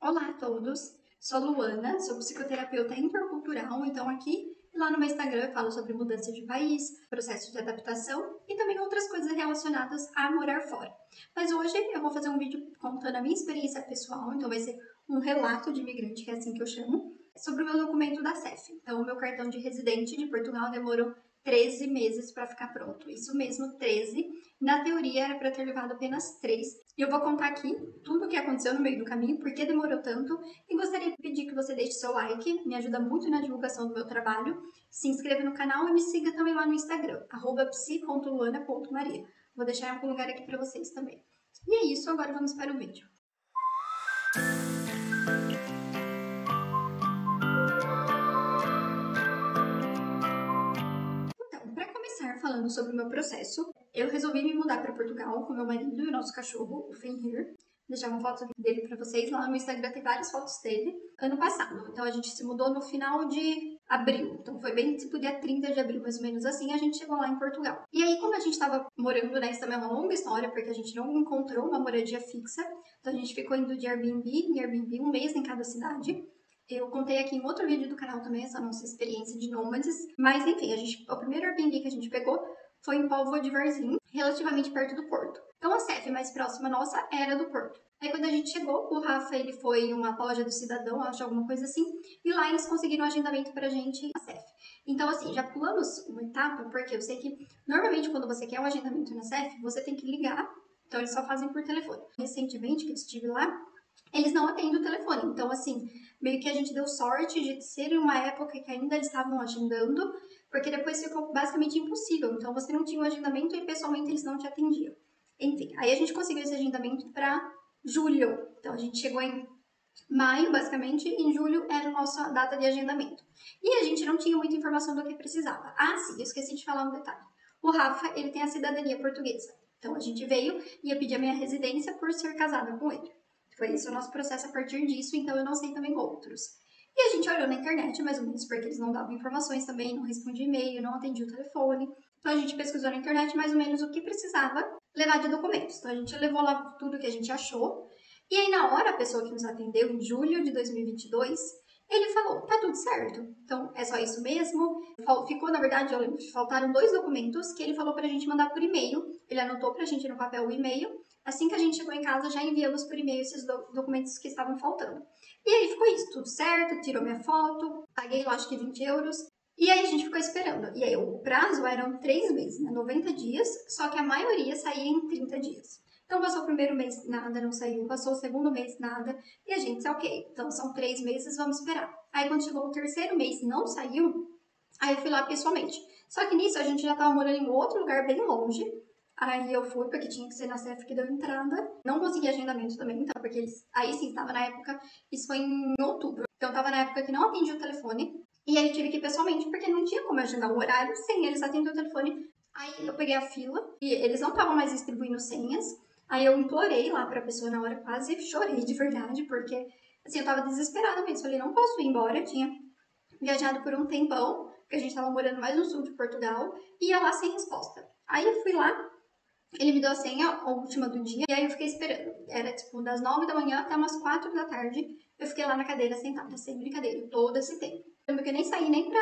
Olá a todos, sou Luana, sou psicoterapeuta intercultural, então aqui e lá no meu Instagram eu falo sobre mudança de país, processo de adaptação e também outras coisas relacionadas a morar fora. Mas hoje eu vou fazer um vídeo contando a minha experiência pessoal, então vai ser um relato de imigrante, que é assim que eu chamo, sobre o meu documento da CEF. Então o meu cartão de residente de Portugal demorou 13 meses para ficar pronto, isso mesmo, 13. Na teoria era para ter levado apenas 3. E eu vou contar aqui tudo o que aconteceu no meio do caminho, por que demorou tanto, e gostaria de pedir que você deixe seu like, me ajuda muito na divulgação do meu trabalho, se inscreva no canal e me siga também lá no Instagram, @psi.luana.maria. Vou deixar em algum lugar aqui para vocês também. E é isso, agora vamos para o vídeo. Então, para começar falando sobre o meu processo, eu resolvi me mudar para Portugal com meu marido e o nosso cachorro, o Fenrir. Vou deixar uma foto dele para vocês. Lá no Instagram tem várias fotos dele. Ano passado. Então a gente se mudou no final de abril. Então foi bem tipo dia 30 de abril, mais ou menos assim, a gente chegou lá em Portugal. E aí, como a gente estava morando, né, isso também é uma longa história, porque a gente não encontrou uma moradia fixa. Então a gente ficou indo de Airbnb em Airbnb, um mês em cada cidade. Eu contei aqui em outro vídeo do canal também essa nossa experiência de nômades. Mas enfim, o primeiro Airbnb que a gente pegou foi em Póvoa de Varzim, relativamente perto do Porto. Então a CEF mais próxima nossa era do Porto. Aí quando a gente chegou, o Rafa ele foi em uma loja do Cidadão, acho alguma coisa assim, e lá eles conseguiram um agendamento pra gente na CEF. Então assim, já pulamos uma etapa, porque eu sei que normalmente quando você quer um agendamento na CEF, você tem que ligar, então eles só fazem por telefone. Recentemente que eu estive lá, eles não atendem o telefone. Então, assim, meio que a gente deu sorte de ser uma época que ainda eles estavam agendando, porque depois ficou basicamente impossível. Então, você não tinha um agendamento e pessoalmente eles não te atendiam. Enfim, aí a gente conseguiu esse agendamento para julho. Então, a gente chegou em maio, basicamente, em julho era a nossa data de agendamento. E a gente não tinha muita informação do que precisava. Ah, sim, eu esqueci de falar um detalhe. O Rafa, ele tem a cidadania portuguesa. Então, a gente veio e eu pedi a minha residência por ser casada com ele. Foi esse o nosso processo a partir disso, então eu não sei também outros. E a gente olhou na internet, mais ou menos, porque eles não davam informações também, não respondiam e-mail, não atendiam o telefone. Então a gente pesquisou na internet mais ou menos o que precisava levar de documentos. Então a gente levou lá tudo que a gente achou. E aí na hora a pessoa que nos atendeu, em julho de 2022, ele falou, tá tudo certo. Então é só isso mesmo. Ficou, na verdade, eu lembro, faltaram 2 documentos que ele falou pra gente mandar por e-mail. Ele anotou pra gente no papel o e-mail. Assim que a gente chegou em casa, já enviamos por e-mail esses documentos que estavam faltando. E aí ficou isso, tudo certo, tirou minha foto, paguei, eu acho que 20 euros. E aí a gente ficou esperando. E aí o prazo eram 3 meses, né? 90 dias, só que a maioria saía em 30 dias. Então passou o primeiro mês, nada, não saiu. Passou o segundo mês, nada. E a gente disse, ok, então são 3 meses, vamos esperar. Aí quando chegou o terceiro mês, não saiu. Aí eu fui lá pessoalmente. Só que nisso a gente já tava morando em outro lugar bem longe. Aí eu fui, porque tinha que ser na CEF que deu entrada. Não consegui agendamento também, então, porque eles. Aí sim, estava na época. Isso foi em outubro. Então tava na época que não atendia o telefone. E aí tive que ir pessoalmente, porque não tinha como agendar o horário sem eles atender o telefone. Aí eu peguei a fila e eles não estavam mais distribuindo senhas. Aí eu implorei lá pra pessoa na hora, quase chorei de verdade, porque assim, eu tava desesperada mesmo. Falei, não posso ir embora. Eu tinha viajado por um tempão, porque a gente tava morando mais no sul de Portugal, e ia lá sem resposta. Aí eu fui lá, ele me deu a senha, a última do dia, e aí eu fiquei esperando. Era tipo das 9 da manhã até umas 4 da tarde. Eu fiquei lá na cadeira sentada, sem brincadeira, todo esse tempo. Eu lembro que eu nem saí nem pra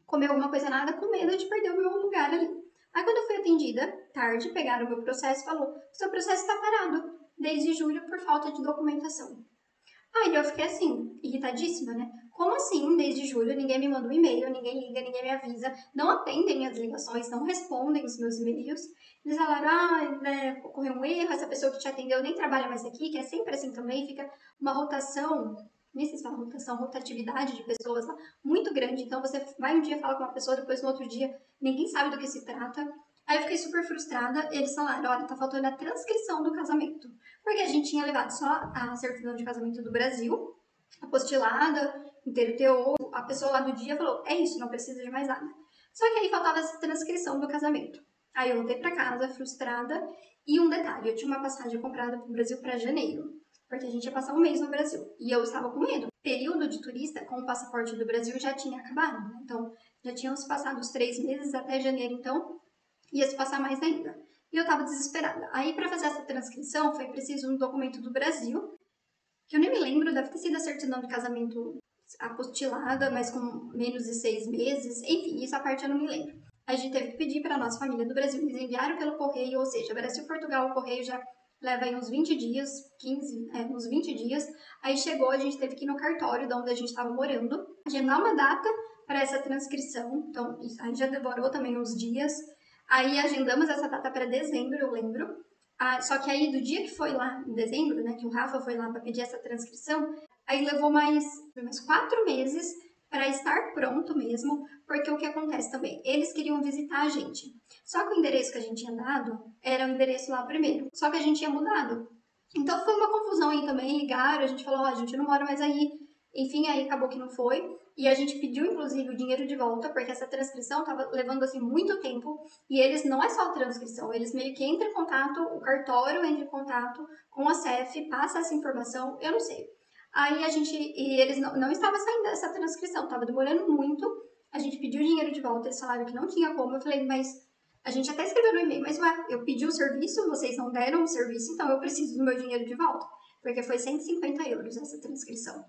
comer alguma coisa nada, com medo de perder o meu lugar ali. Aí quando eu fui atendida, tarde, pegaram o meu processo e falou: seu processo está parado desde julho por falta de documentação. Aí eu fiquei assim, irritadíssima, né? Como assim, desde julho, ninguém me manda um e-mail, ninguém liga, ninguém me avisa, não atendem minhas ligações, não respondem os meus e-mails. Eles falaram, né, ocorreu um erro, essa pessoa que te atendeu nem trabalha mais aqui, que é sempre assim também, fica uma rotação, nem sei se fala rotação, rotatividade de pessoas lá, muito grande. Então você vai um dia falar com uma pessoa, depois no outro dia ninguém sabe do que se trata. Aí eu fiquei super frustrada, eles falaram, olha, tá faltando a transcrição do casamento. Porque a gente tinha levado só a certidão de casamento do Brasil, apostilada, inteiro teor. A pessoa lá do dia falou, é isso, não precisa de mais nada. Só que aí faltava essa transcrição do casamento. Aí eu voltei pra casa, frustrada. E um detalhe, eu tinha uma passagem comprada pro Brasil para janeiro, porque a gente ia passar um mês no Brasil. E eu estava com medo. O período de turista com o passaporte do Brasil já tinha acabado, né? Então, já tínhamos passado os 3 meses até janeiro, então ia se passar mais ainda. E eu tava desesperada. Aí, para fazer essa transcrição, foi preciso um documento do Brasil. que eu nem me lembro, deve ter sido a certidão de casamento apostilada, mas com menos de 6 meses. Enfim, essa parte eu não me lembro. A gente teve que pedir para a nossa família do Brasil, eles enviaram pelo correio, ou seja, Brasil-Portugal, o correio já leva aí uns 20 dias, uns 20 dias. Aí chegou, a gente teve que ir no cartório de onde a gente estava morando, agendar uma data para essa transcrição, então isso aí já demorou também uns dias. Aí agendamos essa data para dezembro, eu lembro. Só que aí do dia que foi lá, em dezembro, né, que o Rafa foi lá para pedir essa transcrição, aí levou mais 4 meses para estar pronto mesmo, porque o que acontece também, eles queriam visitar a gente. Só que o endereço que a gente tinha dado era o endereço lá primeiro, só que a gente tinha mudado. Então foi uma confusão aí também, ligaram, a gente falou, a gente não mora mais aí. Enfim, aí acabou que não foi. E a gente pediu, inclusive, o dinheiro de volta, porque essa transcrição estava levando, assim, muito tempo. E eles, não é só a transcrição, eles meio que entram em contato, o cartório entra em contato com a CEF, passa essa informação, eu não sei. Aí e eles não estavam saindo dessa transcrição, estava demorando muito. A gente pediu o dinheiro de volta, eles falaram que não tinha como. Eu falei, mas a gente até escreveu no e-mail, mas ué, eu pedi o serviço, vocês não deram o serviço, então eu preciso do meu dinheiro de volta. Porque foi 150 euros essa transcrição.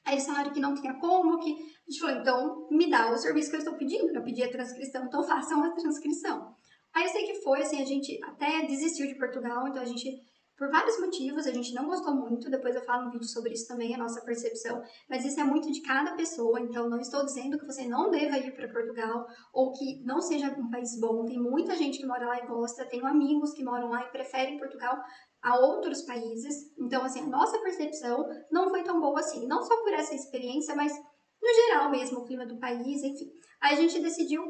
Aí eles falaram que não tinha como, que a gente falou, então me dá o serviço que eu estou pedindo, eu pedi a transcrição, então façam a transcrição. Aí eu sei que foi, assim, a gente até desistiu de Portugal, então a gente, por vários motivos, a gente não gostou muito, depois eu falo um vídeo sobre isso também, a nossa percepção, mas isso é muito de cada pessoa, então não estou dizendo que você não deva ir para Portugal, ou que não seja um país bom, tem muita gente que mora lá e gosta, tenho amigos que moram lá e preferem Portugal a outros países, então assim, a nossa percepção não foi tão boa assim, não só por essa experiência, mas no geral mesmo, o clima do país, enfim. Aí a gente decidiu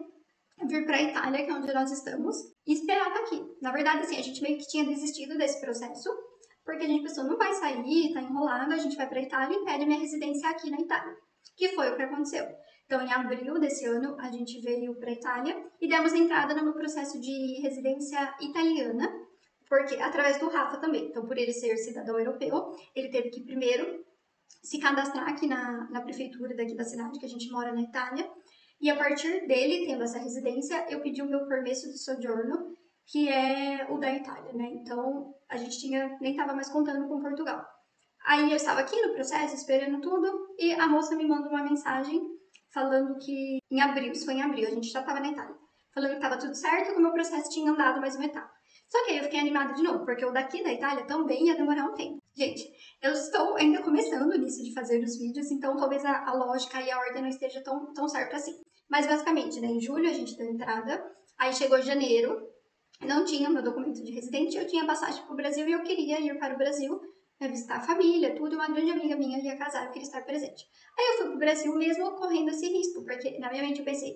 vir para a Itália, que é onde nós estamos, e esperar daqui. Na verdade, assim, a gente meio que tinha desistido desse processo, porque a gente pensou, não vai sair, tá enrolado, a gente vai para a Itália e pede minha residência aqui na Itália. Que foi o que aconteceu. Então, em abril desse ano, a gente veio para a Itália e demos entrada no meu processo de residência italiana, porque através do Rafa também. Então, por ele ser cidadão europeu, ele teve que primeiro se cadastrar aqui na prefeitura daqui da cidade, que a gente mora na Itália. E a partir dele, tendo essa residência, eu pedi o meu permesso de soggiorno, que é o da Itália, né? Então, a gente nem estava mais contando com Portugal. Aí eu estava aqui no processo, esperando tudo, e a moça me manda uma mensagem falando que em abril, isso foi em abril, a gente já estava na Itália, falando que estava tudo certo, que o meu processo tinha andado mais uma etapa. Só que aí eu fiquei animada de novo, porque o daqui da Itália também ia demorar um tempo. Gente, eu estou ainda começando nisso de fazer os vídeos, então talvez a lógica e a ordem não esteja tão certo assim. Mas basicamente, né, em julho a gente deu entrada, aí chegou janeiro, não tinha meu documento de residente, eu tinha passagem para o Brasil e eu queria ir para o Brasil para visitar a família, tudo, uma grande amiga minha ia casar, eu queria estar presente. Aí eu fui para o Brasil mesmo correndo esse risco, porque na minha mente eu pensei,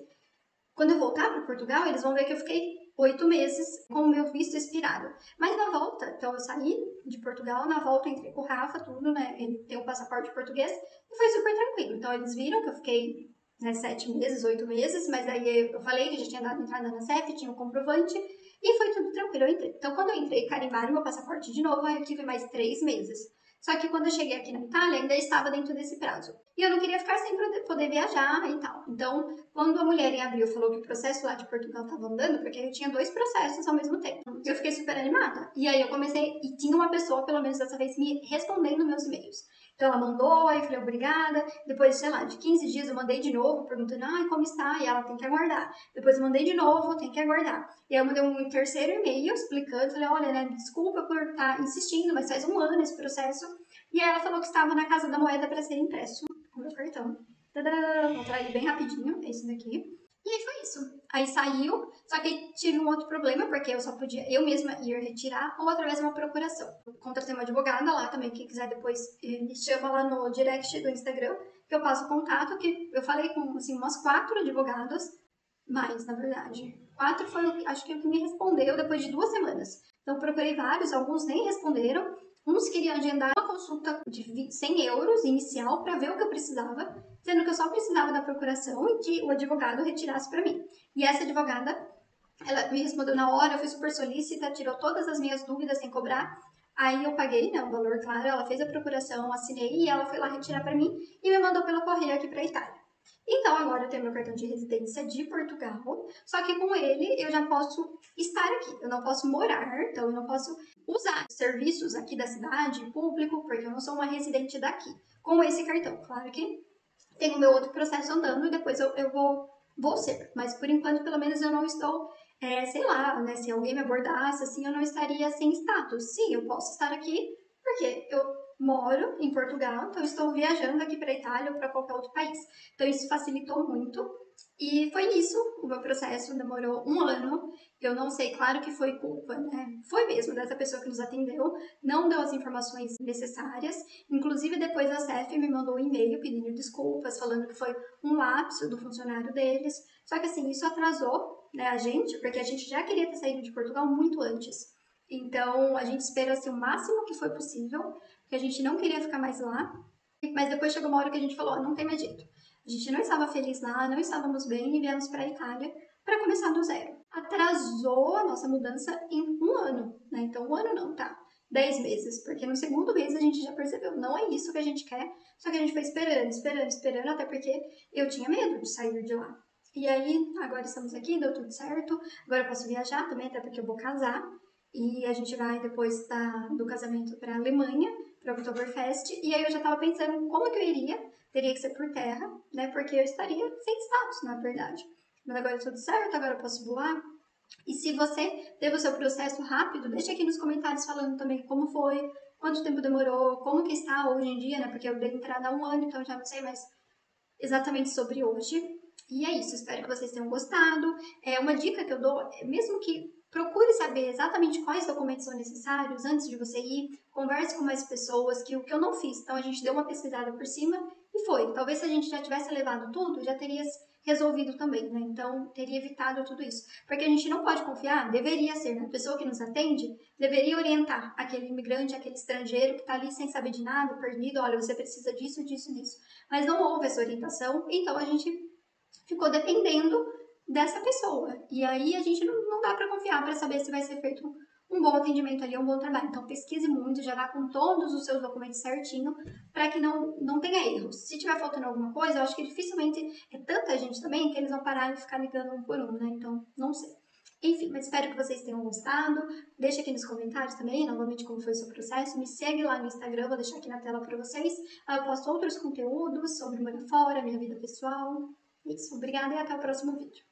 quando eu voltar para Portugal, eles vão ver que eu fiquei 8 meses com o meu visto expirado. Mas na volta, então eu saí de Portugal, na volta entrei com o Rafa, tudo, né? Ele tem o passaporte português e foi super tranquilo. Então eles viram que eu fiquei, né, 7 meses, 8 meses, mas aí eu falei que já tinha dado entrada na CEF, tinha o comprovante e foi tudo tranquilo. Eu entrei. Então quando eu entrei, carimbaram meu passaporte de novo, aí eu tive mais 3 meses. Só que quando eu cheguei aqui na Itália, ainda estava dentro desse prazo. E eu não queria ficar sem poder viajar e tal. Então, quando a mulher em abril falou que o processo lá de Portugal estava andando, porque eu tinha 2 processos ao mesmo tempo, eu fiquei super animada. E aí eu comecei, e tinha uma pessoa, pelo menos dessa vez, me respondendo meus e-mails. Então ela mandou, aí eu falei, obrigada. Depois, sei lá, de 15 dias eu mandei de novo, perguntando, como está? E ela tem que aguardar. Depois eu mandei de novo, tem que aguardar. E aí eu mandei um terceiro e-mail explicando, falei, olha, né, desculpa por estar insistindo, mas faz um ano esse processo. E aí ela falou que estava na Casa da Moeda para ser impresso o meu cartão. Tadã! Vou trair bem rapidinho, esse daqui. E aí foi isso. Aí saiu, só que tive um outro problema, porque eu só podia eu mesma ir retirar ou através de uma procuração. Eu contratei uma advogada lá também, quem quiser depois me chama lá no direct do Instagram, que eu passo o contato, que eu falei com assim, umas 4 advogadas, mais na verdade. 4 foi, acho que o que me respondeu depois de 2 semanas. Então procurei vários, alguns nem responderam. Uns queriam agendar uma consulta de 100 euros inicial para ver o que eu precisava, sendo que eu só precisava da procuração e que o advogado retirasse para mim. E essa advogada, ela me respondeu na hora, eu fui super solícita, tirou todas as minhas dúvidas sem cobrar. Aí eu paguei, né, um valor claro, ela fez a procuração, assinei e ela foi lá retirar para mim e me mandou pelo correio aqui para a Itália. Então agora eu tenho meu cartão de residência de Portugal, só que com ele eu já posso estar aqui. Eu não posso morar, então eu não posso usar serviços aqui da cidade, público, porque eu não sou uma residente daqui. Com esse cartão, claro que tem o meu outro processo andando e depois eu vou ser. Mas por enquanto, pelo menos, eu não estou, sei lá, né? Se alguém me abordasse, assim, eu não estaria sem status. Sim, eu posso estar aqui porque eu moro em Portugal, então estou viajando aqui para a Itália ou para qualquer outro país. Então isso facilitou muito. E foi isso, o meu processo demorou um ano. Eu não sei, claro que foi culpa, né? Foi mesmo dessa pessoa que nos atendeu, não deu as informações necessárias. Inclusive, depois a CEF me mandou um e-mail pedindo desculpas, falando que foi um lapso do funcionário deles. Só que assim, isso atrasou, né, a gente, porque a gente já queria ter saído de Portugal muito antes. Então, a gente esperou assim, o máximo que foi possível, porque a gente não queria ficar mais lá. Mas depois chegou uma hora que a gente falou, oh, não tem mais jeito. A gente não estava feliz lá, não estávamos bem e viemos para a Itália para começar do zero. Atrasou a nossa mudança em um ano, né? Então, um ano não, tá? 10 meses, porque no segundo mês a gente já percebeu, não é isso que a gente quer, só que a gente foi esperando, até porque eu tinha medo de sair de lá. E aí, agora estamos aqui, deu tudo certo, agora eu posso viajar também, até porque eu vou casar, e a gente vai depois do casamento para a Alemanha, para o Oktoberfest, e aí eu já estava pensando como que eu iria, teria que ser por terra, né, porque eu estaria sem status, na verdade. Mas agora tudo certo, agora eu posso voar. E se você teve o seu processo rápido, deixa aqui nos comentários falando também como foi, quanto tempo demorou, como que está hoje em dia, né, porque eu dei entrada há um ano, então já não sei mais exatamente sobre hoje. E é isso, espero que vocês tenham gostado. Uma dica que eu dou é mesmo que procure saber exatamente quais documentos são necessários antes de você ir, converse com mais pessoas, que o que eu não fiz. Então a gente deu uma pesquisada por cima e foi. Talvez se a gente já tivesse levado tudo, já teria resolvido também, né? Então teria evitado tudo isso. Porque a gente não pode confiar, deveria ser, né? A pessoa que nos atende deveria orientar aquele imigrante, aquele estrangeiro que está ali sem saber de nada, perdido, olha, você precisa disso, disso, disso. Mas não houve essa orientação, então a gente ficou dependendo dessa pessoa. E aí a gente não dá para confiar para saber se vai ser feito um bom atendimento ali, um bom trabalho. Então pesquise muito, já vá com todos os seus documentos certinho para que não tenha erros. Se tiver faltando alguma coisa, eu acho que dificilmente é tanta gente também que eles vão parar e ficar ligando um por um, né? Então, não sei. Enfim, mas espero que vocês tenham gostado. Deixa aqui nos comentários também, novamente, como foi o seu processo. Me segue lá no Instagram, vou deixar aqui na tela para vocês. Eu posto outros conteúdos sobre morar fora, minha vida pessoal. Isso, obrigada e até o próximo vídeo.